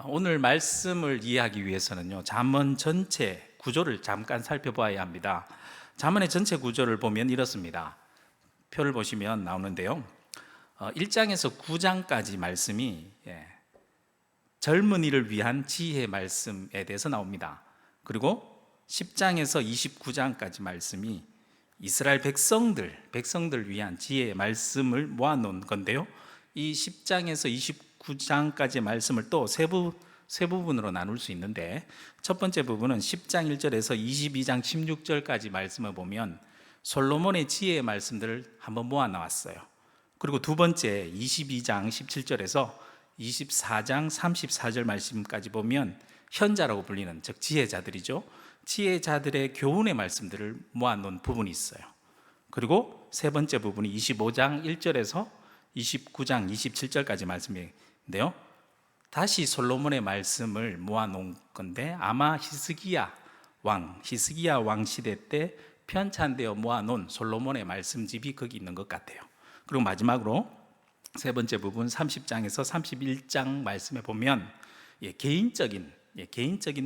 오늘 말씀을 이해하기 위해서는요, 잠언 전체 구조를 잠깐 살펴봐야 합니다. 잠언의 전체 구조를 보면 이렇습니다. 표를 보시면 나오는데요, 1장에서 9장까지 말씀이 젊은이를 위한 지혜의 말씀에 대해서 나옵니다. 그리고 10장에서 29장까지 말씀이 이스라엘 백성들 위한 지혜의 말씀을 모아놓은 건데요, 이 10장에서 29장까지의 말씀을 또 세 부분으로 나눌 수 있는데, 첫 번째 부분은 10장 1절에서 22장 16절까지 말씀을 보면 솔로몬의 지혜의 말씀들을 한번 모아 나왔어요. 그리고 두 번째 22장 17절에서 24장 34절 말씀까지 보면 현자라고 불리는, 즉 지혜자들이죠, 지혜자들의 교훈의 말씀들을 모아놓은 부분이 있어요. 그리고 세 번째 부분이 25장 1절에서 29장 27절까지 말씀인데요, 다시 솔로몬의 말씀을 모아놓은 건데 아마 히스기야 왕 시대 때 편찬되어 모아놓은 솔로몬의 말씀집이 거기 있는 것 같아요. 그리고 마지막으로 세 번째 부분 30장에서 31장 말씀에 보면 개인적인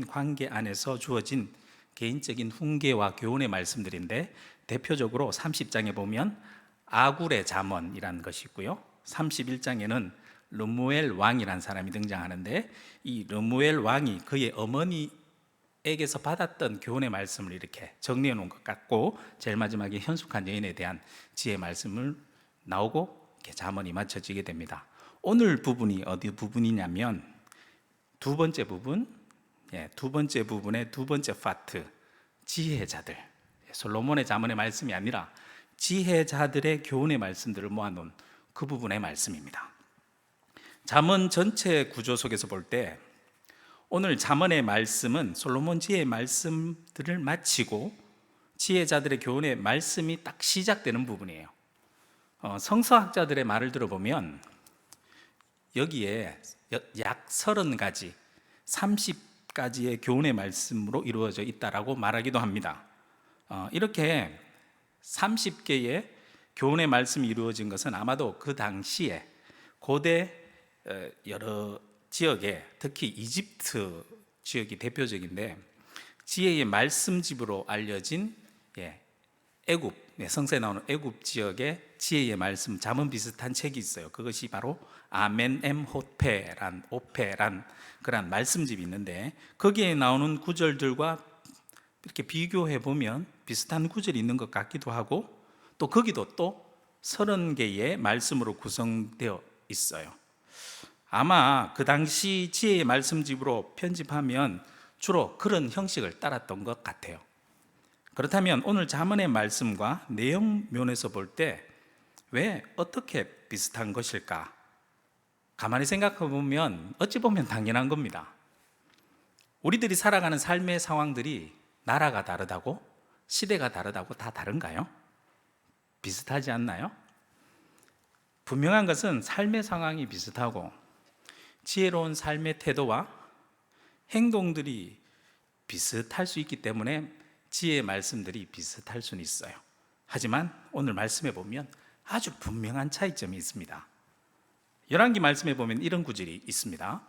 관계 안에서 주어진 개인적인 훈계와 교훈의 말씀들인데, 대표적으로 30장에 보면 아굴의 잠언이라는 것이 있고요, 31장에는 르무엘 왕이라는 사람이 등장하는데, 이 르무엘 왕이 그의 어머니에게서 받았던 교훈의 말씀을 이렇게 정리해 놓은 것 같고, 제일 마지막에 현숙한 여인에 대한 지혜의 말씀을 나오고 이렇게 잠언이 맞춰지게 됩니다. 오늘 부분이 어디 부분이냐면 두 번째 부분의 두 번째 파트, 지혜자들, 솔로몬의 잠언의 말씀이 아니라 지혜자들의 교훈의 말씀들을 모아놓은 그 부분의 말씀입니다. 잠언 전체 구조 속에서 볼 때 오늘 잠언의 말씀은 솔로몬 지혜의 말씀들을 마치고 지혜자들의 교훈의 말씀이 딱 시작되는 부분이에요. 성서학자들의 말을 들어보면 여기에 약 30가지, 30가지의 교훈의 말씀으로 이루어져 있다라고 말하기도 합니다. 이렇게 30개의 교훈의 말씀이 이루어진 것은 아마도 그 당시에 고대 여러 지역에, 특히 이집트 지역이 대표적인데, 지혜의 말씀집으로 알려진 애굽, 성서에 나오는 애굽 지역의 지혜의 말씀 잠언 비슷한 책이 있어요. 그것이 바로 아멘엠호페란 그런 말씀집이 있는데, 거기에 나오는 구절들과 이렇게 비교해 보면 비슷한 구절이 있는 것 같기도 하고, 또 거기도 또 30개의 말씀으로 구성되어 있어요. 아마 그 당시 지혜의 말씀집으로 편집하면 주로 그런 형식을 따랐던 것 같아요. 그렇다면 오늘 잠언의 말씀과 내용 면에서 볼 때 왜 어떻게 비슷한 것일까? 가만히 생각해 보면 어찌 보면 당연한 겁니다. 우리들이 살아가는 삶의 상황들이 나라가 다르다고, 시대가 다르다고 다 다른가요? 비슷하지 않나요? 분명한 것은 삶의 상황이 비슷하고 지혜로운 삶의 태도와 행동들이 비슷할 수 있기 때문에 지혜의 말씀들이 비슷할 수는 있어요. 하지만 오늘 말씀에 보면 아주 분명한 차이점이 있습니다. 열왕기 말씀에 보면 이런 구절이 있습니다.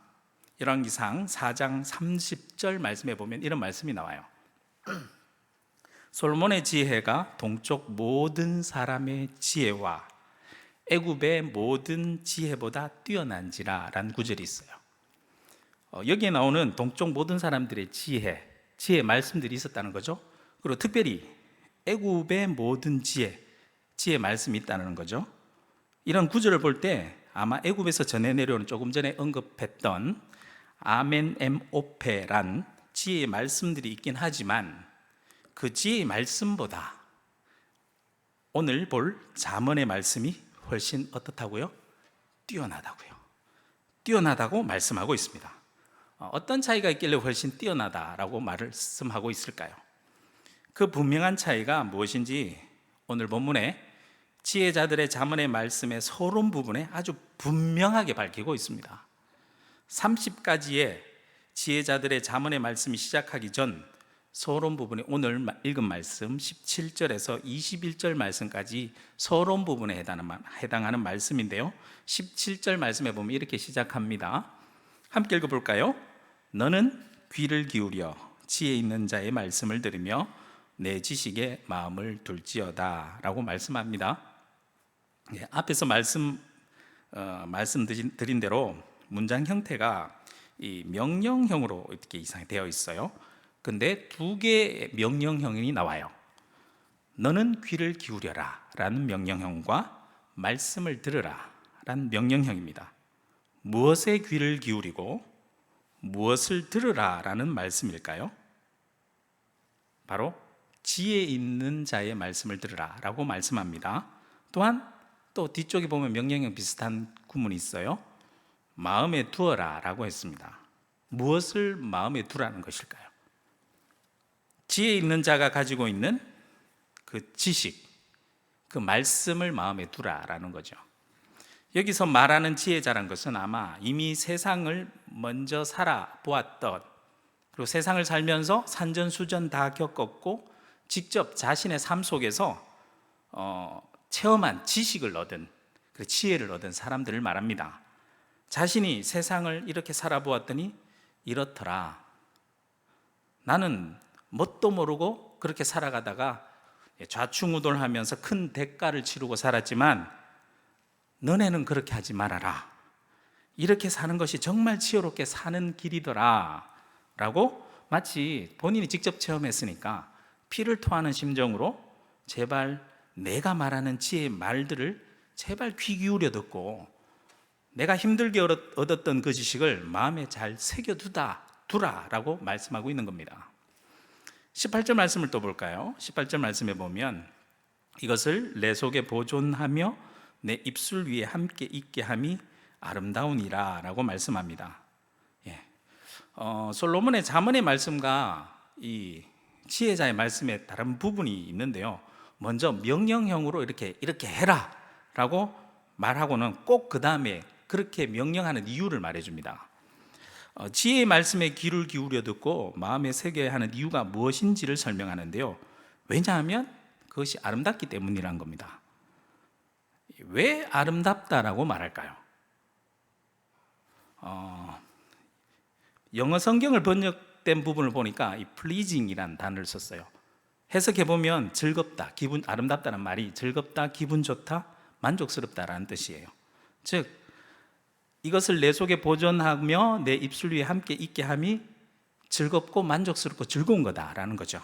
열왕기상 4장 30절 말씀에 보면 이런 말씀이 나와요. 솔로몬의 지혜가 동쪽 모든 사람의 지혜와 애굽의 모든 지혜보다 뛰어난지라 라는 구절이 있어요. 여기에 나오는 동쪽 모든 사람들의 지혜의 말씀들이 있었다는 거죠. 그리고 특별히 애굽의 모든 지혜 말씀이 있다는 거죠. 이런 구절을 볼 때 아마 애굽에서 전해 내려오는, 조금 전에 언급했던 아멘엠오페란 지혜의 말씀들이 있긴 하지만 그 지혜의 말씀보다 오늘 볼 잠언의 말씀이 훨씬 어떻다고요? 뛰어나다고 말씀하고 있습니다. 어떤 차이가 있길래 훨씬 뛰어나다라고 말씀하고 있을까요? 그 분명한 차이가 무엇인지 오늘 본문에 지혜자들의 잠언의 말씀의 서론 부분에 아주 분명하게 밝히고 있습니다. 30가지의 지혜자들의 잠언의 말씀이 시작하기 전 서론 부분에 오늘 읽은 말씀 17절에서 21절 말씀까지 서론 부분에 해당하는 말씀인데요, 17절 말씀에 보면 이렇게 시작합니다. 함께 읽어볼까요? 너는 귀를 기울여 지혜 있는 자의 말씀을 들으며 내 지식에 마음을 둘지어다 라고 말씀합니다. 앞에서 말씀드린 대로 문장 형태가 이 명령형으로 이렇게 되어 있어요. 근데 두 개의 명령형이 나와요. 너는 귀를 기울여라 라는 명령형과 말씀을 들으라 라는 명령형입니다. 무엇에 귀를 기울이고 무엇을 들으라 라는 말씀일까요? 바로 지혜 있는 자의 말씀을 들으라 라고 말씀합니다. 또한 또 뒤쪽에 보면 명령형 비슷한 구문이 있어요. 마음에 두어라 라고 했습니다. 무엇을 마음에 두라는 것일까요? 지혜 있는 자가 가지고 있는 그 지식, 그 말씀을 마음에 두라라는 거죠. 여기서 말하는 지혜자란 것은 아마 이미 세상을 먼저 살아보았던, 그리고 세상을 살면서 산전수전 다 겪었고 직접 자신의 삶 속에서 체험한 지식을 얻은, 그 지혜를 얻은 사람들을 말합니다. 자신이 세상을 이렇게 살아보았더니 이렇더라. 나는 뭣도 모르고 그렇게 살아가다가 좌충우돌하면서 큰 대가를 치르고 살았지만 너네는 그렇게 하지 말아라. 이렇게 사는 것이 정말 지혜롭게 사는 길이더라 라고 마치 본인이 직접 체험했으니까 피를 토하는 심정으로 제발 내가 말하는 지혜의 말들을 제발 귀 기울여 듣고 내가 힘들게 얻었던 그 지식을 마음에 잘 새겨두라 라고 말씀하고 있는 겁니다. 18절 말씀을 또 볼까요? 18절 말씀에 보면 이것을 내 속에 보존하며 내 입술 위에 함께 있게 함이 아름다우니라 라고 말씀합니다. 솔로몬의 잠언의 말씀과 이 지혜자의 말씀에 다른 부분이 있는데요. 먼저 명령형으로 이렇게 해라 라고 말하고는 꼭 그 다음에 그렇게 명령하는 이유를 말해줍니다. 지혜의 말씀에 귀를 기울여 듣고 마음에 새겨야 하는 이유가 무엇인지를 설명하는데요. 왜냐하면 그것이 아름답기 때문이란 겁니다. 왜 아름답다라고 말할까요? 영어 성경을 번역된 부분을 보니까 이 pleasing이라는 단어를 썼어요. 해석해보면 즐겁다, 기분 아름답다는 말이 즐겁다, 기분 좋다, 만족스럽다라는 뜻이에요. 즉 이것을 내 속에 보존하며 내 입술 위에 함께 있게 함이 즐겁고 만족스럽고 즐거운 거다라는 거죠.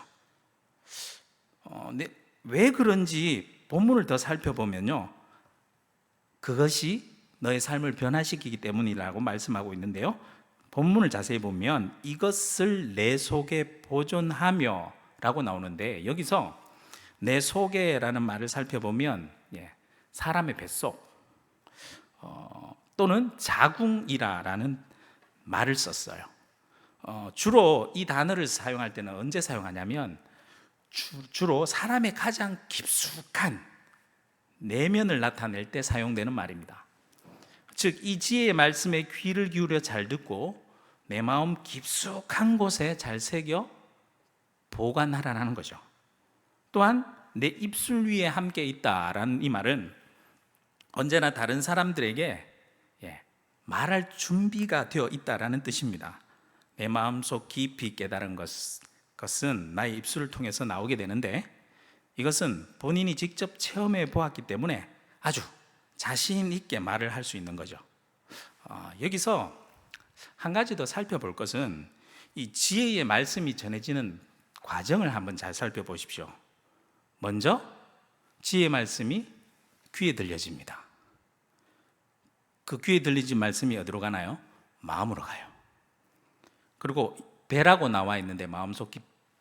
왜 그런지 본문을 더 살펴보면요, 그것이 너의 삶을 변화시키기 때문이라고 말씀하고 있는데요, 본문을 자세히 보면 이것을 내 속에 보존하며 라고 나오는데, 여기서 내 속에라는 말을 살펴보면 사람의 뱃속 또는 자궁이라는 말을 썼어요. 주로 이 단어를 사용할 때는 언제 사용하냐면 주로 사람의 가장 깊숙한 내면을 나타낼 때 사용되는 말입니다. 즉 이 지혜의 말씀에 귀를 기울여 잘 듣고 내 마음 깊숙한 곳에 잘 새겨 보관하라는 거죠. 또한 내 입술 위에 함께 있다라는 이 말은 언제나 다른 사람들에게 말할 준비가 되어 있다라는 뜻입니다. 내 마음속 깊이 깨달은 것은 나의 입술을 통해서 나오게 되는데, 이것은 본인이 직접 체험해 보았기 때문에 아주 자신 있게 말을 할 수 있는 거죠. 여기서 한 가지 더 살펴볼 것은 이 지혜의 말씀이 전해지는 과정을 한번 잘 살펴보십시오. 먼저 지혜의 말씀이 귀에 들려집니다. 그 귀에 들리진 말씀이 어디로 가나요? 마음으로 가요. 그리고 배라고 나와 있는데 마음속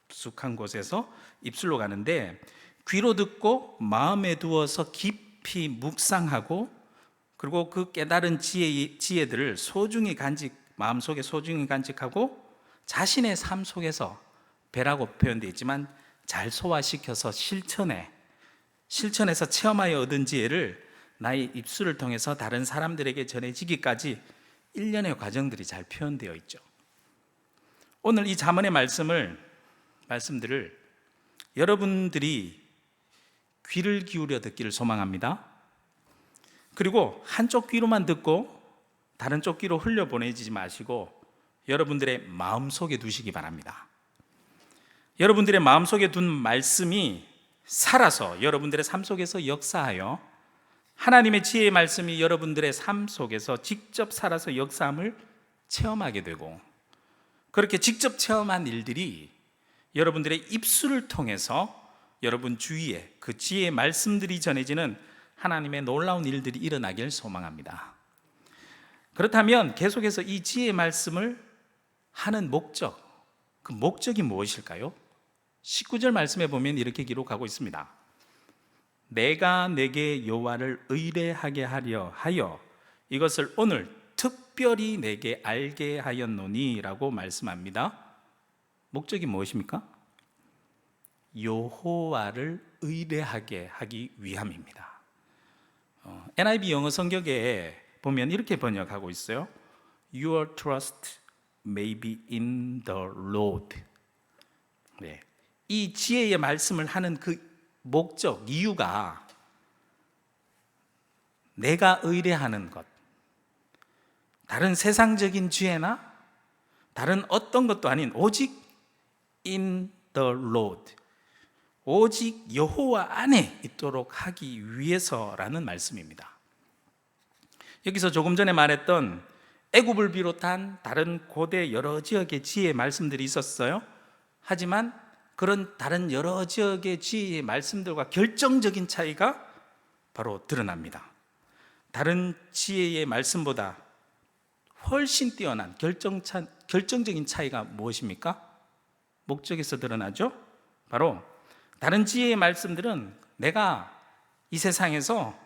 깊숙한 곳에서 입술로 가는데, 귀로 듣고 마음에 두어서 깊이 묵상하고, 그리고 그 깨달은 지혜들을 소중히 마음속에 소중히 간직하고 자신의 삶 속에서, 배라고 표현되어 있지만 잘 소화시켜서 실천해서 체험하여 얻은 지혜를 나의 입술을 통해서 다른 사람들에게 전해지기까지 일련의 과정들이 잘 표현되어 있죠. 오늘 이 잠언의 말씀들을 여러분들이 귀를 기울여 듣기를 소망합니다. 그리고 한쪽 귀로만 듣고 다른 쪽기로 흘려보내지 마시고 여러분들의 마음속에 두시기 바랍니다. 여러분들의 마음속에 둔 말씀이 살아서 여러분들의 삶 속에서 역사하여 하나님의 지혜의 말씀이 여러분들의 삶 속에서 직접 살아서 역사함을 체험하게 되고, 그렇게 직접 체험한 일들이 여러분들의 입술을 통해서 여러분 주위에 그 지혜의 말씀들이 전해지는 하나님의 놀라운 일들이 일어나길 소망합니다. 그렇다면 계속해서 이 지혜의 말씀을 하는 목적, 그 목적이 무엇일까요? 19절 말씀에 보면 이렇게 기록하고 있습니다. 내가 내게 여호와를 의뢰하게 하려 하여 이것을 오늘 특별히 내게 알게 하였노니 라고 말씀합니다. 목적이 무엇입니까? 여호와를 의뢰하게 하기 위함입니다. NIV 영어 성경에 보면 이렇게 번역하고 있어요. Your trust may be in the Lord. 네. 이 지혜의 말씀을 하는 그 목적, 이유가 내가 의뢰하는 것, 다른 세상적인 지혜나 다른 어떤 것도 아닌 오직 in the Lord, 오직 여호와 안에 있도록 하기 위해서라는 말씀입니다. 여기서 조금 전에 말했던 애굽을 비롯한 다른 고대 여러 지역의 지혜의 말씀들이 있었어요. 하지만 그런 다른 여러 지역의 지혜의 말씀들과 결정적인 차이가 바로 드러납니다. 다른 지혜의 말씀보다 훨씬 뛰어난 결정적인 차이가 무엇입니까? 목적에서 드러나죠. 바로 다른 지혜의 말씀들은 내가 이 세상에서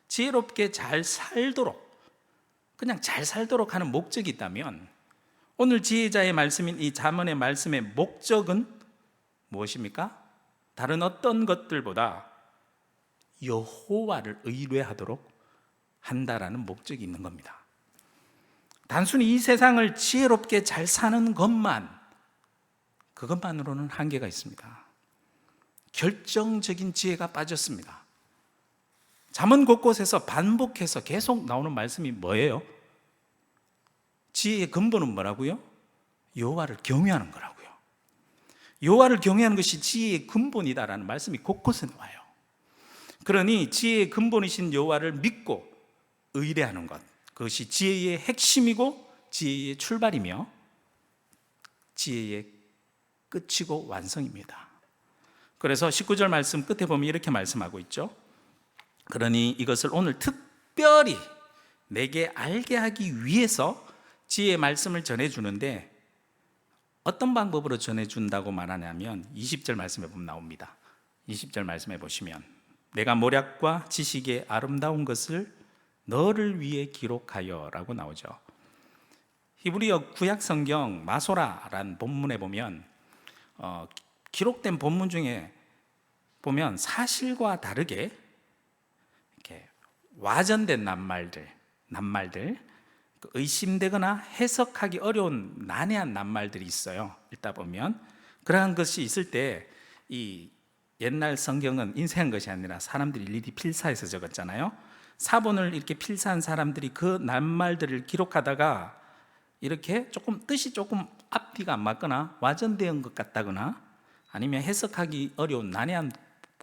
지혜롭게 잘 살도록, 그냥 잘 살도록 하는 목적이 있다면, 오늘 지혜자의 말씀인 이 잠언의 말씀의 목적은 무엇입니까? 다른 어떤 것들보다 여호와를 의뢰하도록 한다라는 목적이 있는 겁니다. 단순히 이 세상을 지혜롭게 잘 사는 그것만으로는 한계가 있습니다. 결정적인 지혜가 빠졌습니다. 잠언 곳곳에서 반복해서 계속 나오는 말씀이 뭐예요? 지혜의 근본은 뭐라고요? 여호와를 경외하는 거라고요. 여호와를 경외하는 것이 지혜의 근본이다라는 말씀이 곳곳에 나와요. 그러니 지혜의 근본이신 여호와를 믿고 의뢰하는 것, 그것이 지혜의 핵심이고 지혜의 출발이며 지혜의 끝이고 완성입니다. 그래서 19절 말씀 끝에 보면 이렇게 말씀하고 있죠. 그러니 이것을 오늘 특별히 내게 알게 하기 위해서 지혜의 말씀을 전해주는데, 어떤 방법으로 전해준다고 말하냐면 20절 말씀에 보면 나옵니다. 20절 말씀에 보시면 내가 모략과 지식의 아름다운 것을 너를 위해 기록하여 라고 나오죠. 히브리어 구약 성경 마소라라는 본문에 보면 기록된 본문 중에 보면 사실과 다르게 이렇게 와전된 낱말들, 의심되거나 해석하기 어려운 난해한 낱말들이 있어요. 읽다 보면 그러한 것이 있을 때, 이 옛날 성경은 인쇄한 것이 아니라 사람들이 일일이 필사해서 적었잖아요. 사본을 이렇게 필사한 사람들이 그 낱말들을 기록하다가 이렇게 뜻이 조금 앞뒤가 안 맞거나 와전된 것 같다거나 아니면 해석하기 어려운 난해한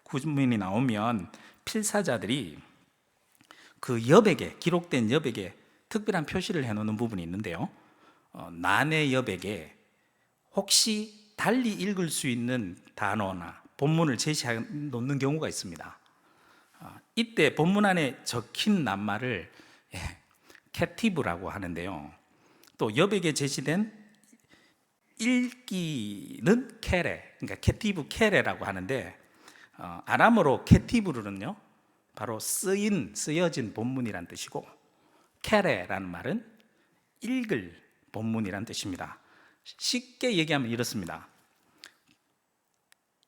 구문이 나오면 필사자들이 그 여백에, 기록된 여백에 특별한 표시를 해놓는 부분이 있는데요, 난해 여백에 혹시 달리 읽을 수 있는 단어나 본문을 제시해 놓는 경우가 있습니다. 이때 본문 안에 적힌 낱말을 캐티브라고 하는데요, 또 여백에 제시된 읽기는 케레, 그러니까 캐티브 케레라고 하는데, 아람어로 캐티브르는요 바로 쓰여진 본문이란 뜻이고, 케레라는 말은 읽을 본문이란 뜻입니다. 쉽게 얘기하면 이렇습니다.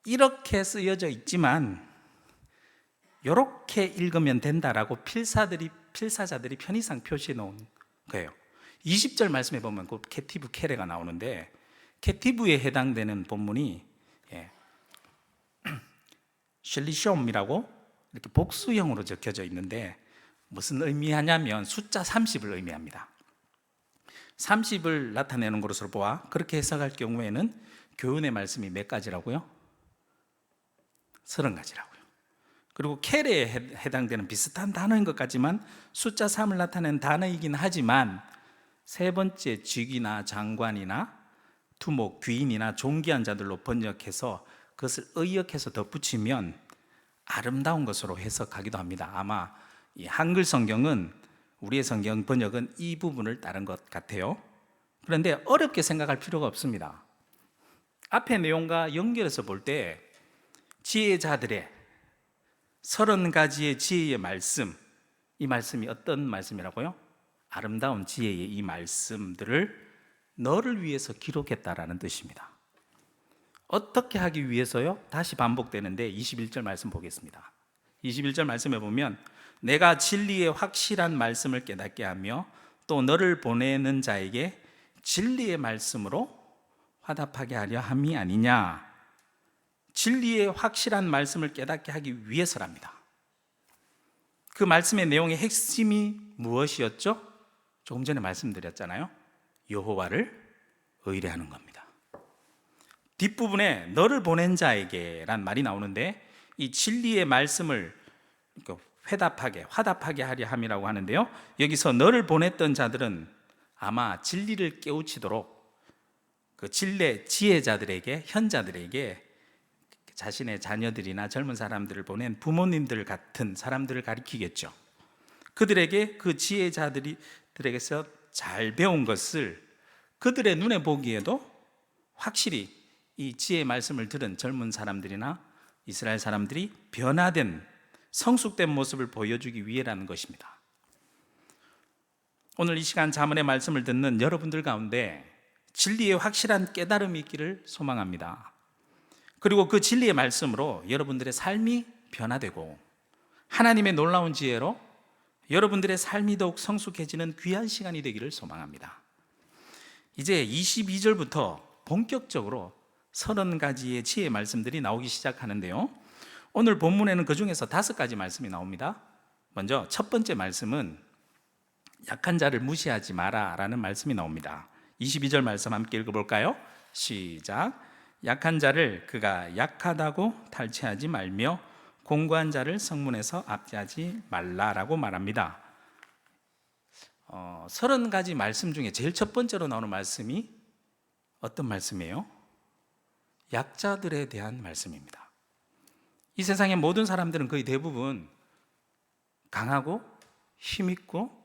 이렇게 쓰여져 있지만 이렇게 읽으면 된다라고 필사자들이 편의상 표시해 놓은 거예요. 20절 말씀에 보면 그 캐티브 케레가 나오는데, 캐티브에 해당되는 본문이 슐리숑이라고 이렇게 복수형으로 적혀져 있는데, 무슨 의미하냐면 숫자 30을 의미합니다. 30을 나타내는 것으로 보아 그렇게 해석할 경우에는 교훈의 말씀이 몇 가지라고요? 30가지라고요. 그리고 켈에 해당되는 비슷한 단어인 것 같지만 숫자 3을 나타내는 단어이긴 하지만 세 번째 직위나 장관이나 투목, 귀인이나 존귀한 자들로 번역해서 그것을 의역해서 덧붙이면 아름다운 것으로 해석하기도 합니다. 아마 이 한글 성경은, 우리의 성경 번역은 이 부분을 따른 것 같아요. 그런데 어렵게 생각할 필요가 없습니다. 앞의 내용과 연결해서 볼 때 지혜자들의 30가지의 지혜의 말씀, 이 말씀이 어떤 말씀이라고요? 아름다운 지혜의 이 말씀들을 너를 위해서 기록했다라는 뜻입니다. 어떻게 하기 위해서요? 다시 반복되는데 21절 말씀 보겠습니다. 21절 말씀에 보면 내가 진리의 확실한 말씀을 깨닫게 하며 또 너를 보내는 자에게 진리의 말씀으로 화답하게 하려 함이 아니냐. 진리의 확실한 말씀을 깨닫게 하기 위해서랍니다. 그 말씀의 내용의 핵심이 무엇이었죠? 조금 전에 말씀드렸잖아요. 여호와를 의뢰하는 겁니다. 뒷부분에 너를 보낸 자에게 란 말이 나오는데 이 진리의 말씀을 화답하게 하려 함이라고 하는데요, 여기서 너를 보냈던 자들은 아마 진리를 깨우치도록 그 지혜자들에게, 현자들에게 자신의 자녀들이나 젊은 사람들을 보낸 부모님들 같은 사람들을 가리키겠죠. 그들에게 그 지혜자들에게서 잘 배운 것을 그들의 눈에 보기에도 확실히 이 지혜의 말씀을 들은 젊은 사람들이나 이스라엘 사람들이 변화된, 성숙된 모습을 보여주기 위해라는 것입니다. 오늘 이 시간 잠언의 말씀을 듣는 여러분들 가운데 진리의 확실한 깨달음이 있기를 소망합니다. 그리고 그 진리의 말씀으로 여러분들의 삶이 변화되고 하나님의 놀라운 지혜로 여러분들의 삶이 더욱 성숙해지는 귀한 시간이 되기를 소망합니다. 이제 22절부터 본격적으로 30가지의 지혜의 말씀들이 나오기 시작하는데요, 오늘 본문에는 그 중에서 5가지 말씀이 나옵니다. 먼저 첫 번째 말씀은 약한 자를 무시하지 마라 라는 말씀이 나옵니다. 22절 말씀 함께 읽어볼까요? 시작. 약한 자를 그가 약하다고 탈취하지 말며 공고한 자를 성문에서 압제하지 말라라고 말합니다. 30가지 말씀 중에 제일 첫 번째로 나오는 말씀이 어떤 말씀이에요? 약자들에 대한 말씀입니다. 이 세상의 모든 사람들은 거의 대부분 강하고 힘있고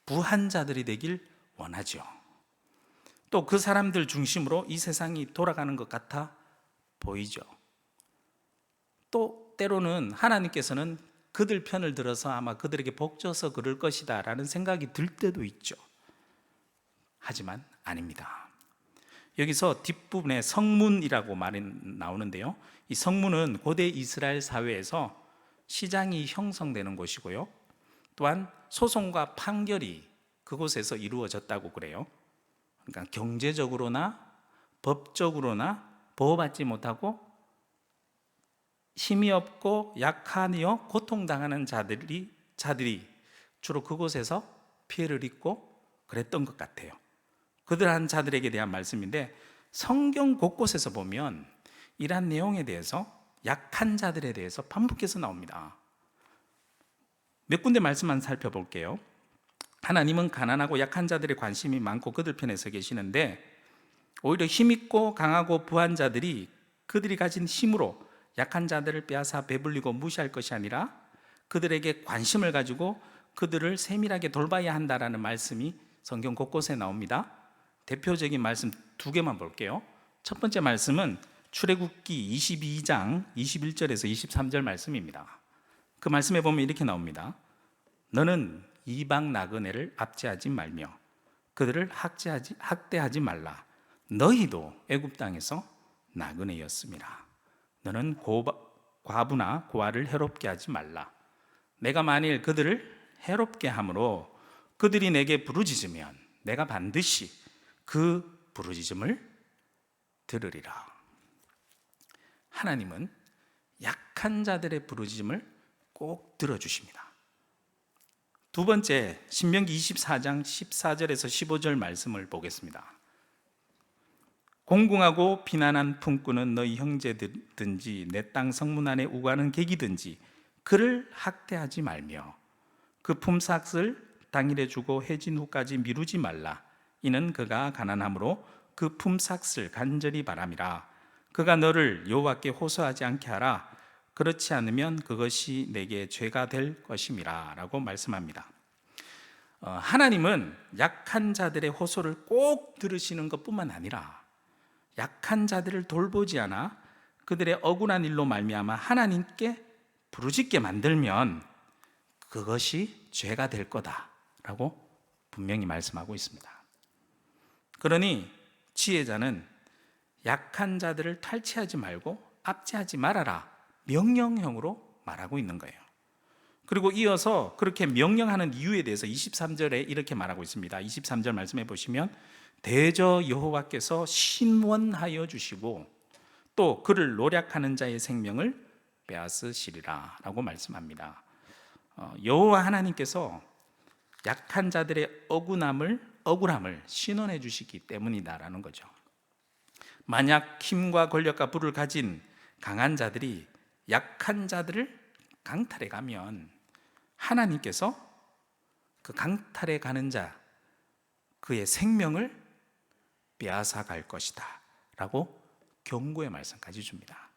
부한 자들이 되길 원하죠. 또 그 사람들 중심으로 이 세상이 돌아가는 것 같아 보이죠. 또 때로는 하나님께서는 그들 편을 들어서 아마 그들에게 복 줘서 그럴 것이다 라는 생각이 들 때도 있죠. 하지만 아닙니다. 여기서 뒷부분에 성문이라고 말이 나오는데요, 이 성문은 고대 이스라엘 사회에서 시장이 형성되는 곳이고요, 또한 소송과 판결이 그곳에서 이루어졌다고 그래요. 그러니까 경제적으로나 법적으로나 보호받지 못하고 힘이 없고 약하며 고통당하는 자들이 주로 그곳에서 피해를 입고 그랬던 것 같아요. 그들한 자들에게 대한 말씀인데 성경 곳곳에서 보면 이러한 내용에 대해서, 약한 자들에 대해서 반복해서 나옵니다. 몇 군데 말씀만 살펴볼게요. 하나님은 가난하고 약한 자들의 관심이 많고 그들 편에 서 계시는데 오히려 힘있고 강하고 부한 자들이 그들이 가진 힘으로 약한 자들을 빼앗아 배불리고 무시할 것이 아니라 그들에게 관심을 가지고 그들을 세밀하게 돌봐야 한다라는 말씀이 성경 곳곳에 나옵니다. 대표적인 말씀 2개만 볼게요. 첫 번째 말씀은 출애굽기 22장 21절에서 23절 말씀입니다. 그 말씀에 보면 이렇게 나옵니다. 너는 이방 나그네를 압제하지 말며 그들을 학대하지 말라. 너희도 애굽 땅에서 나그네였음이라. 너는 과부나 고아를 해롭게 하지 말라. 내가 만일 그들을 해롭게 함으로 그들이 내게 부르짖으면 내가 반드시 그 부르짖음을 들으리라. 하나님은 약한 자들의 부르짖음을 꼭 들어주십니다. 두 번째, 신명기 24장 14절에서 15절 말씀을 보겠습니다. 공궁하고 비난한 품꾼은 너희 형제든지 내 땅 성문 안에 우가는 객이든지 그를 학대하지 말며 그 품삯을 당일에 주고 해진 후까지 미루지 말라. 이는 그가 가난함으로 그 품삯을 간절히 바람이라. 그가 너를 여호와께 호소하지 않게 하라. 그렇지 않으면 그것이 내게 죄가 될 것임이라 라고 말씀합니다. 하나님은 약한 자들의 호소를 꼭 들으시는 것뿐만 아니라 약한 자들을 돌보지 않아 그들의 억울한 일로 말미암아 하나님께 부르짖게 만들면 그것이 죄가 될 거다라고 분명히 말씀하고 있습니다. 그러니 지혜자는 약한 자들을 탈취하지 말고 압제하지 말아라 명령형으로 말하고 있는 거예요. 그리고 이어서 그렇게 명령하는 이유에 대해서 23절에 이렇게 말하고 있습니다. 23절 말씀해 보시면 대저 여호와께서 신원하여 주시고 또 그를 노략하는 자의 생명을 빼앗으시리라 라고 말씀합니다. 여호와 하나님께서 약한 자들의 억울함을 신원해 주시기 때문이다라는 거죠. 만약 힘과 권력과 부를 가진 강한 자들이 약한 자들을 강탈해 가면 하나님께서 그 강탈해 가는 자 그의 생명을 빼앗아 갈 것이다 라고 경고의 말씀까지 줍니다.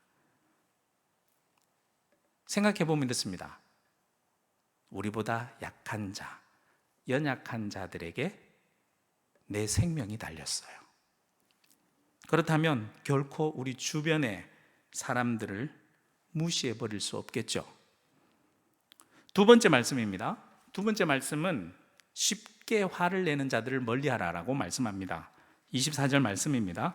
생각해 보면 이렇습니다. 우리보다 약한 자, 연약한 자들에게 내 생명이 달렸어요. 그렇다면 결코 우리 주변의 사람들을 무시해 버릴 수 없겠죠. 두 번째 말씀입니다. 두 번째 말씀은 쉽게 화를 내는 자들을 멀리하라라고 말씀합니다. 24절 말씀입니다.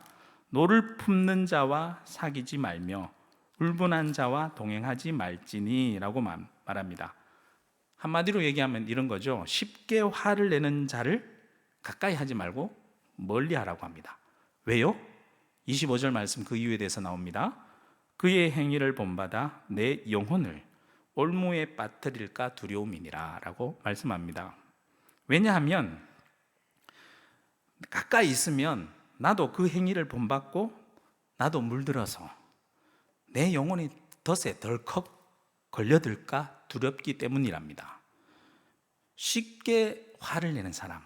노를 품는 자와 사귀지 말며 울분한 자와 동행하지 말지니 라고 말합니다. 한마디로 얘기하면 이런 거죠. 쉽게 화를 내는 자를 가까이 하지 말고 멀리하라고 합니다. 왜요? 25절 말씀 그 이유에 대해서 나옵니다. 그의 행위를 본받아 내 영혼을 올무에 빠뜨릴까 두려움이니라 라고 말씀합니다. 왜냐하면 가까이 있으면 나도 그 행위를 본받고 나도 물들어서 내 영혼이 덫에 덜컥 걸려들까 두렵기 때문이랍니다. 쉽게 화를 내는 사람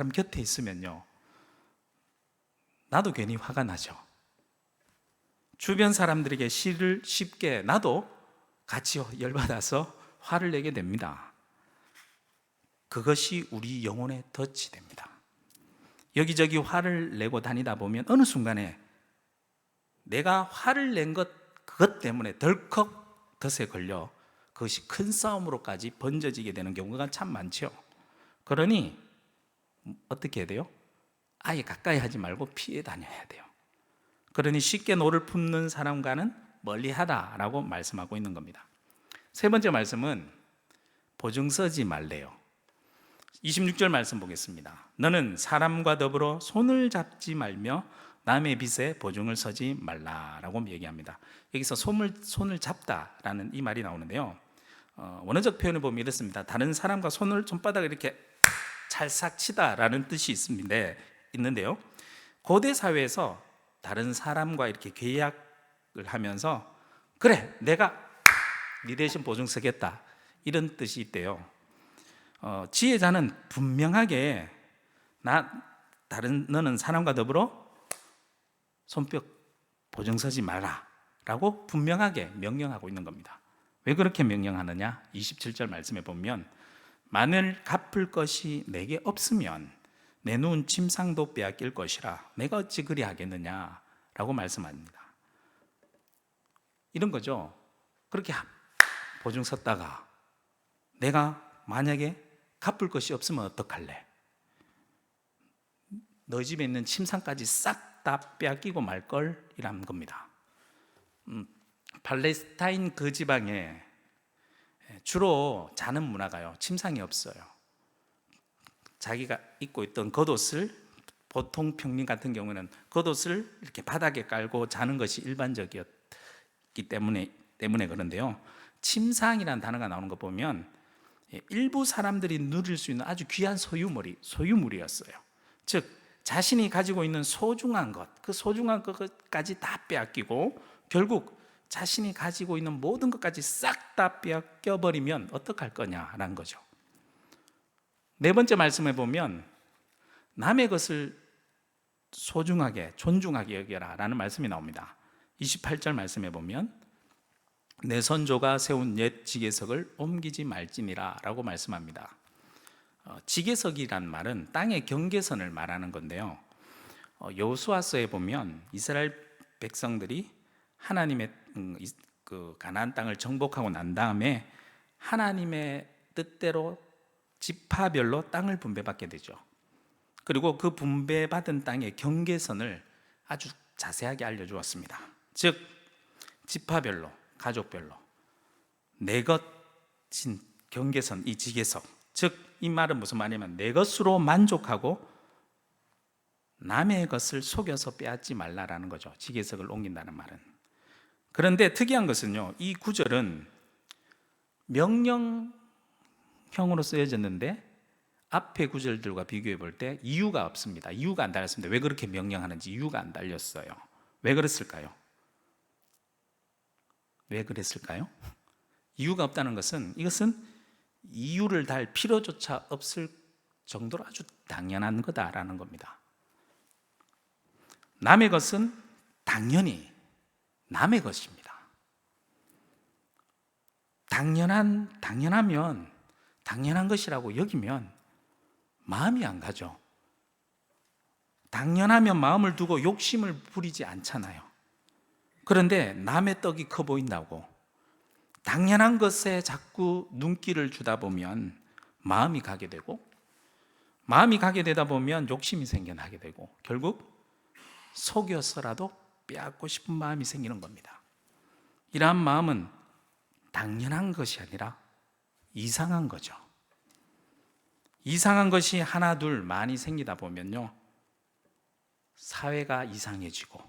곁에 있으면요 나도 괜히 화가 나죠. 주변 사람들에게 시를 쉽게 나도 같이 열받아서 화를 내게 됩니다. 그것이 우리 영혼의 덫이 됩니다. 여기저기 화를 내고 다니다 보면 어느 순간에 내가 화를 낸 그것 때문에 덜컥 덫에 걸려 그것이 큰 싸움으로까지 번져지게 되는 경우가 참 많죠. 그러니 어떻게 해야 돼요? 아예 가까이 하지 말고 피해 다녀야 돼요. 그러니 쉽게 노를 품는 사람과는 멀리하다라고 말씀하고 있는 겁니다. 세 번째 말씀은 보증 서지 말래요. 26절 말씀 보겠습니다. 너는 사람과 더불어 손을 잡지 말며 남의 빚에 보증을 서지 말라라고 얘기합니다. 여기서 손을 잡다라는 이 말이 나오는데요. 원어적 표현을 보면 이렇습니다. 다른 사람과 손바닥을 이렇게 찰싹 치다라는 뜻이 있는데요. 고대 사회에서 다른 사람과 이렇게 계약을 하면서 그래 내가 네 대신 보증 서겠다 이런 뜻이 있대요. 지혜자는 분명하게 너는 사람과 더불어 손뼉 보증 서지 마라 라고 분명하게 명령하고 있는 겁니다. 왜 그렇게 명령하느냐? 27절 말씀에 보면 만일 갚을 것이 내게 없으면 내 눈 침상도 빼앗길 것이라 내가 어찌 그리 하겠느냐 라고 말씀합니다. 이런 거죠. 그렇게 보증 섰다가 내가 만약에 갚을 것이 없으면 어떡할래? 너희 집에 있는 침상까지 싹 다 빼앗기고 말걸 이라는 겁니다. 팔레스타인 그 지방에 주로 자는 문화가요 침상이 없어요. 자기가 입고 있던 겉옷을 보통 평민 같은 경우는 겉옷을 이렇게 바닥에 깔고 자는 것이 일반적이었기 때문에 그런데요. 침상이라는 단어가 나오는 거 보면 일부 사람들이 누릴 수 있는 아주 귀한 소유물이었어요. 즉 자신이 가지고 있는 소중한 것, 그 소중한 것까지 다 빼앗기고 결국 자신이 가지고 있는 모든 것까지 싹 다 빼앗겨버리면 어떡할 거냐라는 거죠. 네 번째 말씀에 보면 남의 것을 소중하게 존중하게 여겨라 라는 말씀이 나옵니다. 28절 말씀에 보면 내 선조가 세운 옛 지계석을 옮기지 말지니라 라고 말씀합니다. 지계석이란 말은 땅의 경계선을 말하는 건데요, 여호수아서에 보면 이스라엘 백성들이 하나님의 그 가나안 땅을 정복하고 난 다음에 하나님의 뜻대로 지파별로 땅을 분배받게 되죠. 그리고 그 분배받은 땅의 경계선을 아주 자세하게 알려주었습니다. 즉 지파별로, 가족별로 내 것인 경계선, 이 지계석, 즉 이 말은 무슨 말이냐면 내 것으로 만족하고 남의 것을 속여서 빼앗지 말라라는 거죠. 지계석을 옮긴다는 말은. 그런데 특이한 것은요, 이 구절은 명령형으로 쓰여졌는데 앞의 구절들과 비교해 볼 때 이유가 없습니다. 이유가 안 달렸습니다. 왜 그렇게 명령하는지 이유가 안 달렸어요. 왜 그랬을까요? 왜 그랬을까요? 이유가 없다는 것은, 이것은 이유를 달 필요조차 없을 정도로 아주 당연한 거다라는 겁니다. 남의 것은 당연히 남의 것입니다. 당연하면, 당연한 것이라고 여기면 마음이 안 가죠. 당연하면 마음을 두고 욕심을 부리지 않잖아요. 그런데 남의 떡이 커 보인다고 당연한 것에 자꾸 눈길을 주다 보면 마음이 가게 되고, 마음이 가게 되다 보면 욕심이 생겨나게 되고 결국 속여서라도 빼앗고 싶은 마음이 생기는 겁니다. 이러한 마음은 당연한 것이 아니라 이상한 거죠. 이상한 것이 하나 둘 많이 생기다 보면요, 사회가 이상해지고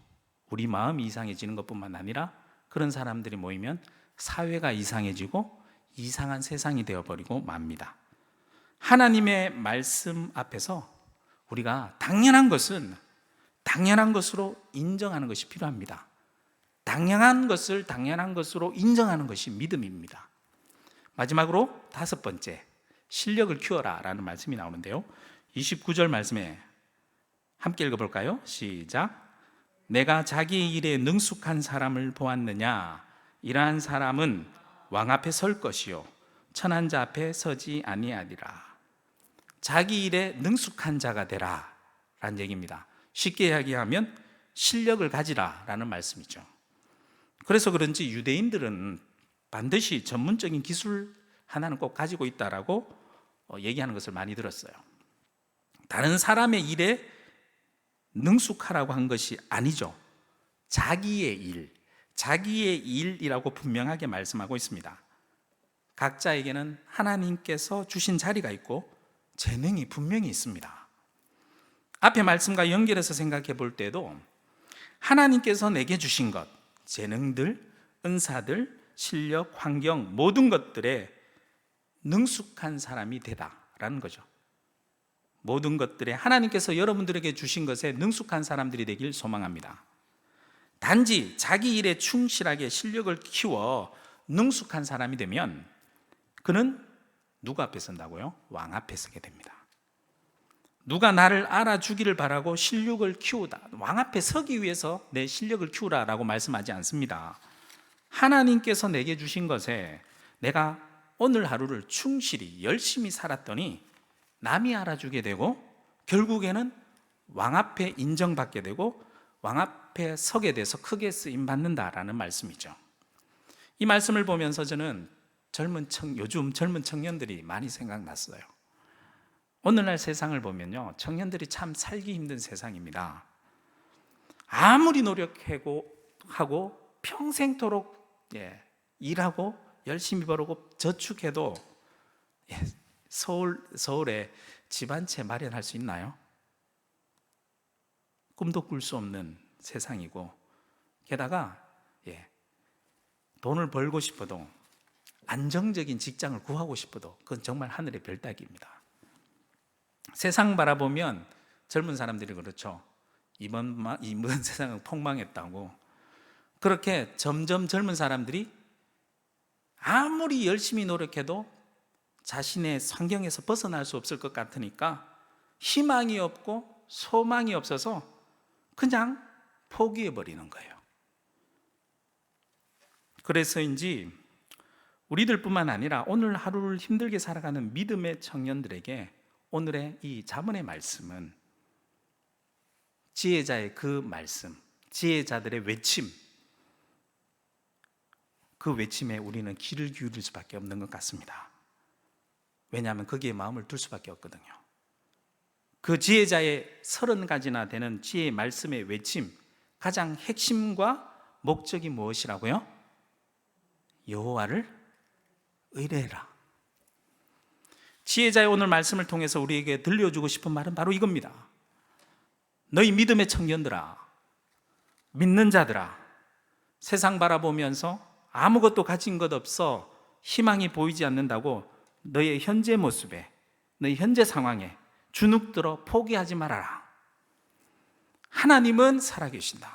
우리 마음이 이상해지는 것뿐만 아니라 그런 사람들이 모이면 사회가 이상해지고 이상한 세상이 되어버리고 맙니다. 하나님의 말씀 앞에서 우리가 당연한 것은 당연한 것으로 인정하는 것이 필요합니다. 당연한 것을 당연한 것으로 인정하는 것이 믿음입니다. 마지막으로 다섯 번째, 실력을 키워라 라는 말씀이 나오는데요, 29절 말씀에 함께 읽어볼까요? 시작. 내가 자기 일에 능숙한 사람을 보았느냐? 이러한 사람은 왕 앞에 설 것이요 천한 자 앞에 서지 아니하리라. 자기 일에 능숙한 자가 되라 라는 얘기입니다. 쉽게 이야기하면 실력을 가지라 라는 말씀이죠. 그래서 그런지 유대인들은 반드시 전문적인 기술 하나는 꼭 가지고 있다라고 얘기하는 것을 많이 들었어요. 다른 사람의 일에 능숙하라고 한 것이 아니죠. 자기의 일이라고 분명하게 말씀하고 있습니다. 각자에게는 하나님께서 주신 자리가 있고 재능이 분명히 있습니다. 앞의 말씀과 연결해서 생각해 볼 때도 하나님께서 내게 주신 것, 재능들, 은사들, 실력, 환경, 모든 것들에 능숙한 사람이 되다라는 거죠. 모든 것들에 하나님께서 여러분들에게 주신 것에 능숙한 사람들이 되길 소망합니다. 단지 자기 일에 충실하게 실력을 키워 능숙한 사람이 되면 그는 누구 앞에 선다고요? 왕 앞에 서게 됩니다. 누가 나를 알아주기를 바라고 실력을 키우다, 왕 앞에 서기 위해서 내 실력을 키우라라고 말씀하지 않습니다. 하나님께서 내게 주신 것에 내가 오늘 하루를 충실히 열심히 살았더니 남이 알아주게 되고 결국에는 왕 앞에 인정받게 되고 왕 앞에 서게 돼서 크게 쓰임받는다라는 말씀이죠. 이 말씀을 보면서 저는 요즘 젊은 청년들이 많이 생각났어요. 오늘날 세상을 보면요, 청년들이 참 살기 힘든 세상입니다. 아무리 노력하고 평생토록 일하고 열심히 벌고 저축해도 서울에 집 한 채 마련할 수 있나요? 꿈도 꿀 수 없는 세상이고, 게다가 돈을 벌고 싶어도 안정적인 직장을 구하고 싶어도 그건 정말 하늘의 별 따기입니다. 세상 바라보면 젊은 사람들이 그렇죠. 이번 세상은 폭망했다고. 그렇게 점점 젊은 사람들이 아무리 열심히 노력해도 자신의 환경에서 벗어날 수 없을 것 같으니까 희망이 없고 소망이 없어서 그냥 포기해버리는 거예요. 그래서인지 우리들뿐만 아니라 오늘 하루를 힘들게 살아가는 믿음의 청년들에게 오늘의 이 잠언의 말씀은 지혜자의 그 말씀, 지혜자들의 외침, 그 외침에 우리는 귀를 기울일 수밖에 없는 것 같습니다. 왜냐하면 거기에 마음을 둘 수밖에 없거든요. 그 지혜자의 30가지나 되는 지혜의 말씀의 외침, 가장 핵심과 목적이 무엇이라고요? 여호와를 의뢰해라. 지혜자의 오늘 말씀을 통해서 우리에게 들려주고 싶은 말은 바로 이겁니다. 너희 믿음의 청년들아, 믿는 자들아, 세상 바라보면서 아무것도 가진 것 없어 희망이 보이지 않는다고 너의 현재 모습에, 너의 현재 상황에 주눅들어 포기하지 말아라. 하나님은 살아계신다.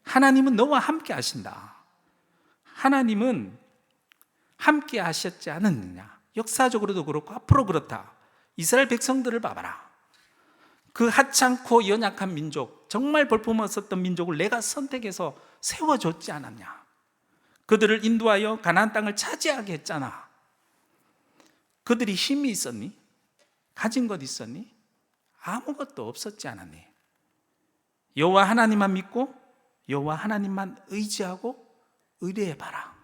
하나님은 너와 함께 하신다. 하나님은 함께 하셨지 않았느냐. 역사적으로도 그렇고 앞으로 그렇다. 이스라엘 백성들을 봐봐라. 그 하찮고 연약한 민족, 정말 볼품없었던 민족을 내가 선택해서 세워줬지 않았냐. 그들을 인도하여 가나안 땅을 차지하게 했잖아. 그들이 힘이 있었니? 가진 것 있었니? 아무것도 없었지 않았니? 여호와 하나님만 믿고 여호와 하나님만 의지하고 의뢰해봐라.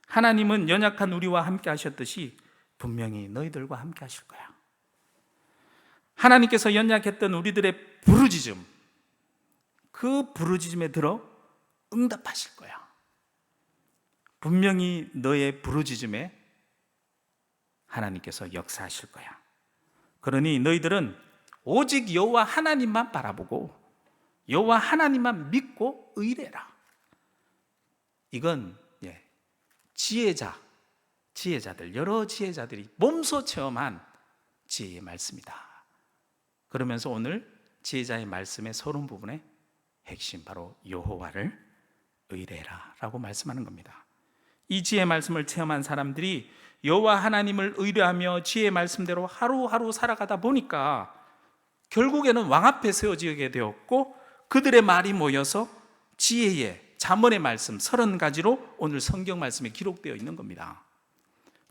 하나님은 연약한 우리와 함께 하셨듯이 분명히 너희들과 함께 하실 거야. 하나님께서 연약했던 우리들의 부르짖음, 그 부르짖음에 들어 응답하실 거야. 분명히 너의 부르짖음에 하나님께서 역사하실 거야. 그러니 너희들은 오직 여호와 하나님만 바라보고 여호와 하나님만 믿고 의뢰라. 이건 지혜자들, 여러 지혜자들이 몸소 체험한 지혜의 말씀이다. 그러면서 오늘 지혜자의 말씀의 서론 부분의 핵심, 바로 여호와를 의뢰해라 라고 말씀하는 겁니다. 이 지혜의 말씀을 체험한 사람들이 여호와 하나님을 의뢰하며 지혜의 말씀대로 하루하루 살아가다 보니까 결국에는 왕 앞에 세워지게 되었고, 그들의 말이 모여서 지혜의 잠언의 말씀 30가지로 오늘 성경 말씀에 기록되어 있는 겁니다.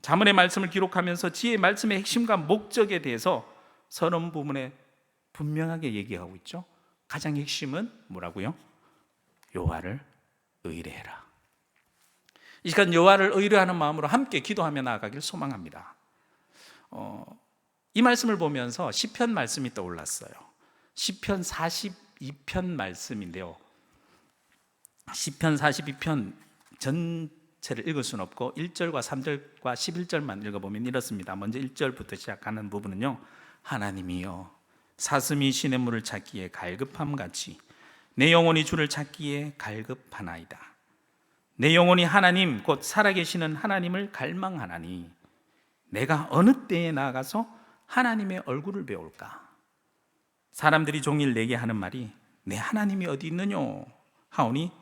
잠언의 말씀을 기록하면서 지혜의 말씀의 핵심과 목적에 대해서 서론 부분에 분명하게 얘기하고 있죠. 가장 핵심은 뭐라고요? 여호와를 의뢰해라. 이 시간 여호와를 의뢰하는 마음으로 함께 기도하며 나아가길 소망합니다. 이 말씀을 보면서 시편 말씀이 떠올랐어요. 시편 42편 말씀인데요, 시편 42편 전체를 읽을 수는 없고 1절과 3절과 11절만 읽어보면 이렇습니다. 먼저 1절부터 시작하는 부분은요, 하나님이여 사슴이 시냇 물을 찾기에 갈급함같이 내 영혼이 주를 찾기에 갈급하나이다. 내 영혼이 하나님 곧 살아계시는 하나님을 갈망하나니 내가 어느 때에 나아가서 하나님의 얼굴을 배울까? 사람들이 종일 내게 하는 말이 내 하나님이 어디 있느뇨 하오니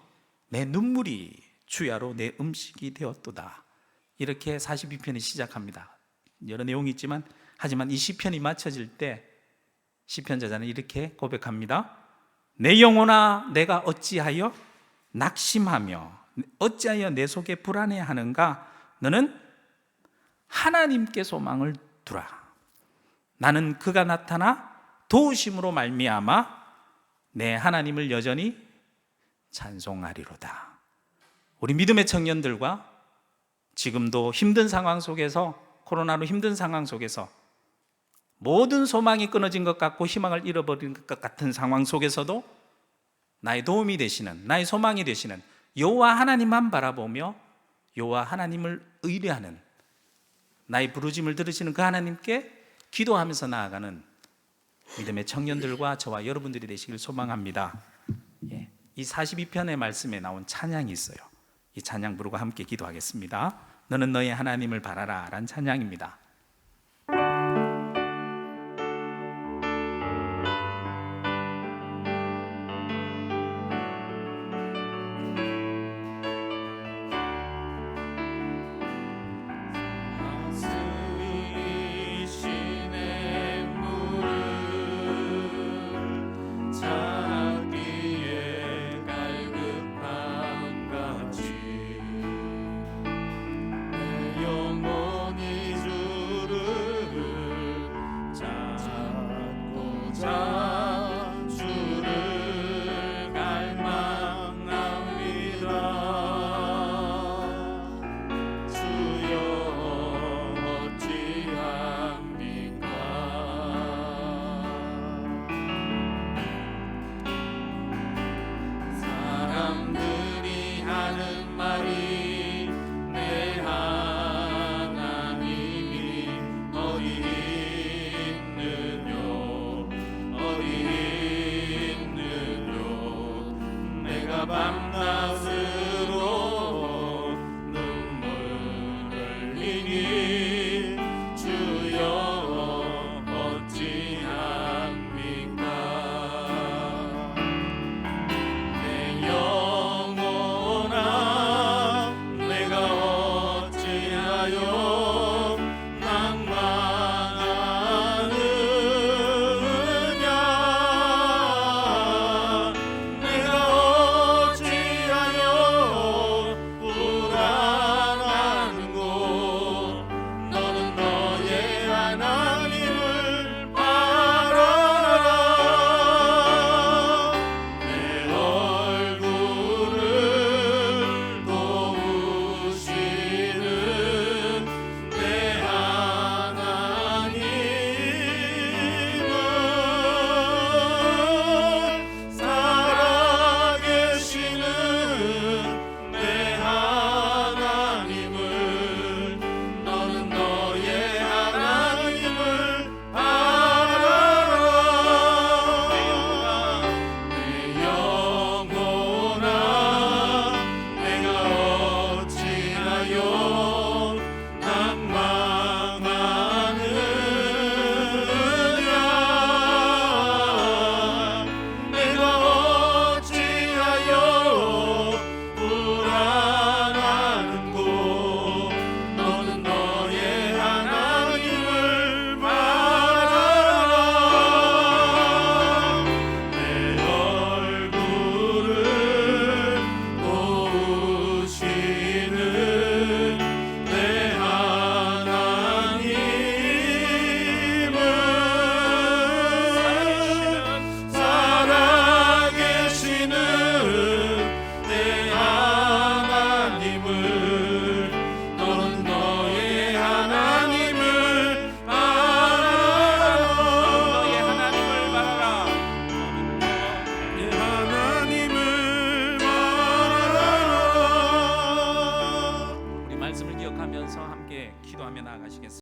내 눈물이 주야로 내 음식이 되었도다. 이렇게 42편이 시작합니다. 여러 내용이 있지만 하지만 이 시편이 마쳐질 때 시편 저자는 이렇게 고백합니다. 내 영혼아 내가 어찌하여 낙심하며 어찌하여 내 속에 불안해하는가? 너는 하나님께 소망을 두라. 나는 그가 나타나 도우심으로 말미암아 내 하나님을 여전히 찬송하리로다. 우리 믿음의 청년들과 지금도 힘든 상황 속에서, 코로나로 힘든 상황 속에서 모든 소망이 끊어진 것 같고 희망을 잃어버린 것 같은 상황 속에서도 나의 도움이 되시는, 나의 소망이 되시는 여호와 하나님만 바라보며 여호와 하나님을 의뢰하는, 나의 부르짐을 들으시는 그 하나님께 기도하면서 나아가는 믿음의 청년들과 저와 여러분들이 되시길 소망합니다. 이 42편의 말씀에 나온 찬양이 있어요. 이 찬양 부르고 함께 기도하겠습니다. 너는 너의 하나님을 바라라 라는 찬양입니다. 밤낮으로 눈물 흘리니 주여 어찌합니까. 내 영혼아 내가 어찌하여 낭만하느냐. 내가 불안하는고. 너는 너의 하나님을 바라라. 내 얼굴을 도우시는 내 하나님을 살아계시는 내 하나님을. 너는 너의 하나님을 바라라. 내 영혼아 내가 어찌하여 낭망하느냐. 내가 어찌하여 불안하는고. 너는 너의 하나님을 바라라. 내 얼굴을 도우시는 내 하나님을 살아계시는 내 하나님을. 너는 너의 하나님을 바라라. 너의 하나님을 바라라. 내 하나님을 바라라. 우리 말씀을 기억하면서 함께 기도하며 나아가시겠습니다.